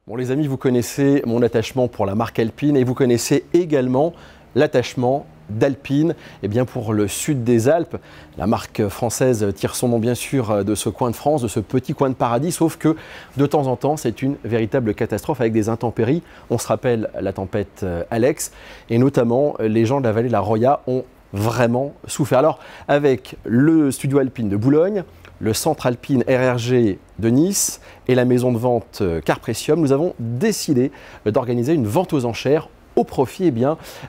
Bon les amis, vous connaissez mon attachement pour la marque Alpine et vous connaissez également l'attachement d'Alpine pour le sud des Alpes. La marque française tire son nom bien sûr de ce coin de France, de ce petit coin de paradis, sauf que de temps en temps c'est une véritable catastrophe avec des intempéries. On se rappelle la tempête Alex et notamment les gens de la vallée de la Roya ont vraiment souffert. Alors avec le studio Alpine de Boulogne, le centre Alpine RRG de Nice et la maison de vente Carprecium, nous avons décidé d'organiser une vente aux enchères au profit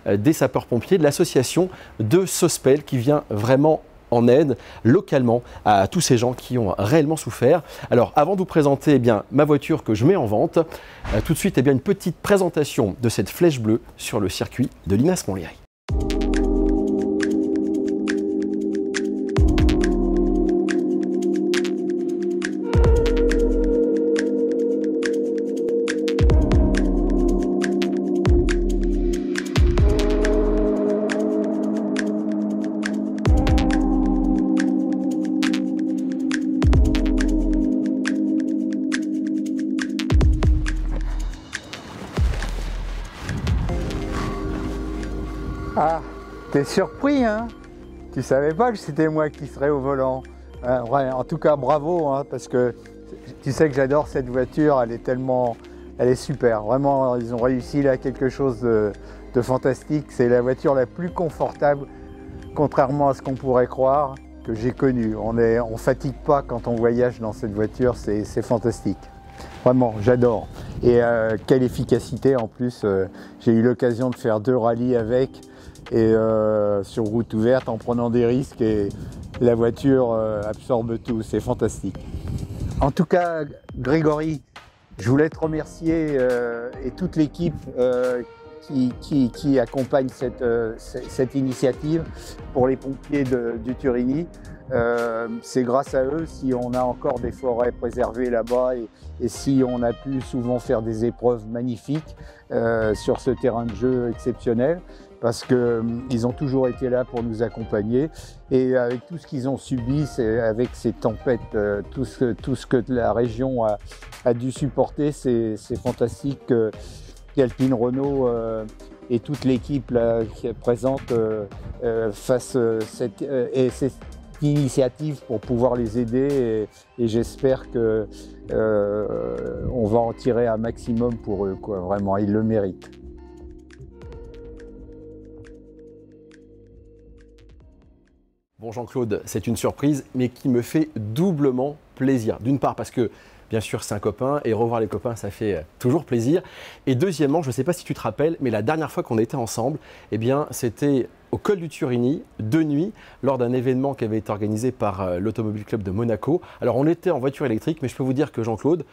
des sapeurs-pompiers, de l'association de Sospel qui vient vraiment en aide localement à tous ces gens qui ont réellement souffert. Alors avant de vous présenter ma voiture que je mets en vente, tout de suite une petite présentation de cette flèche bleue sur le circuit de Linas-Montlhéry. Ah, t'es surpris, hein? Tu savais pas que c'était moi qui serais au volant. Ouais, en tout cas, bravo, hein, parce que tu sais que j'adore cette voiture, elle est super. Vraiment, ils ont réussi là quelque chose de fantastique. C'est la voiture la plus confortable, contrairement à ce qu'on pourrait croire, que j'ai connue. On fatigue pas quand on voyage dans cette voiture, c'est fantastique. Vraiment, j'adore. Et quelle efficacité en plus. J'ai eu l'occasion de faire 2 rallyes avec et sur route ouverte en prenant des risques et la voiture absorbe tout. C'est fantastique. En tout cas, Grégory, je voulais te remercier et toute l'équipe qui accompagne cette initiative pour les pompiers du Turini. C'est grâce à eux si on a encore des forêts préservées là-bas et si on a pu souvent faire des épreuves magnifiques sur ce terrain de jeu exceptionnel, parce qu'ils ont toujours été là pour nous accompagner. Et avec tout ce qu'ils ont subi, avec ces tempêtes, tout ce que la région a dû supporter, c'est fantastique qu'Alpine Renault et toute l'équipe qui est présente fassent cette initiative pour pouvoir les aider et j'espère que on va en tirer un maximum pour eux, quoi. Vraiment, ils le méritent. Bon Jean-Claude, c'est une surprise mais qui me fait doublement plaisir. D'une part parce que bien sûr, c'est un copain et revoir les copains, ça fait toujours plaisir. Et deuxièmement, je ne sais pas si tu te rappelles, mais la dernière fois qu'on était ensemble, c'était au col du Turini, de nuit, lors d'un événement qui avait été organisé par l'Automobile Club de Monaco. Alors, on était en voiture électrique, mais je peux vous dire que Jean-Claude,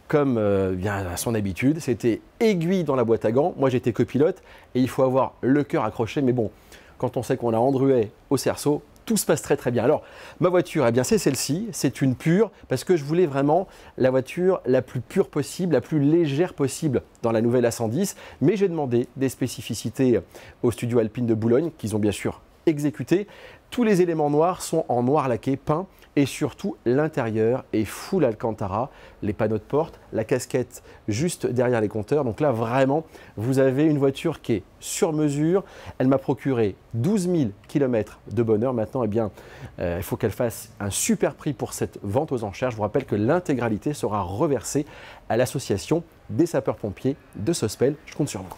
comme à son habitude, c'était aiguille dans la boîte à gants. Moi, j'étais copilote et il faut avoir le cœur accroché. Mais bon, quand on sait qu'on a Andruet au cerceau, tout se passe très très bien. Alors, ma voiture, c'est celle-ci, c'est une pure, parce que je voulais vraiment la voiture la plus pure possible, la plus légère possible dans la nouvelle A110, mais j'ai demandé des spécificités au studio Alpine de Boulogne, qu'ils ont bien sûr exécuté. Tous les éléments noirs sont en noir laqué, peint, et surtout l'intérieur est full Alcantara, les panneaux de porte, la casquette juste derrière les compteurs. Donc là vraiment, vous avez une voiture qui est sur mesure. Elle m'a procuré 12 000 km de bonheur. Maintenant, il faut qu'elle fasse un super prix pour cette vente aux enchères. Je vous rappelle que l'intégralité sera reversée à l'association des sapeurs-pompiers de Sospel. Je compte sur vous.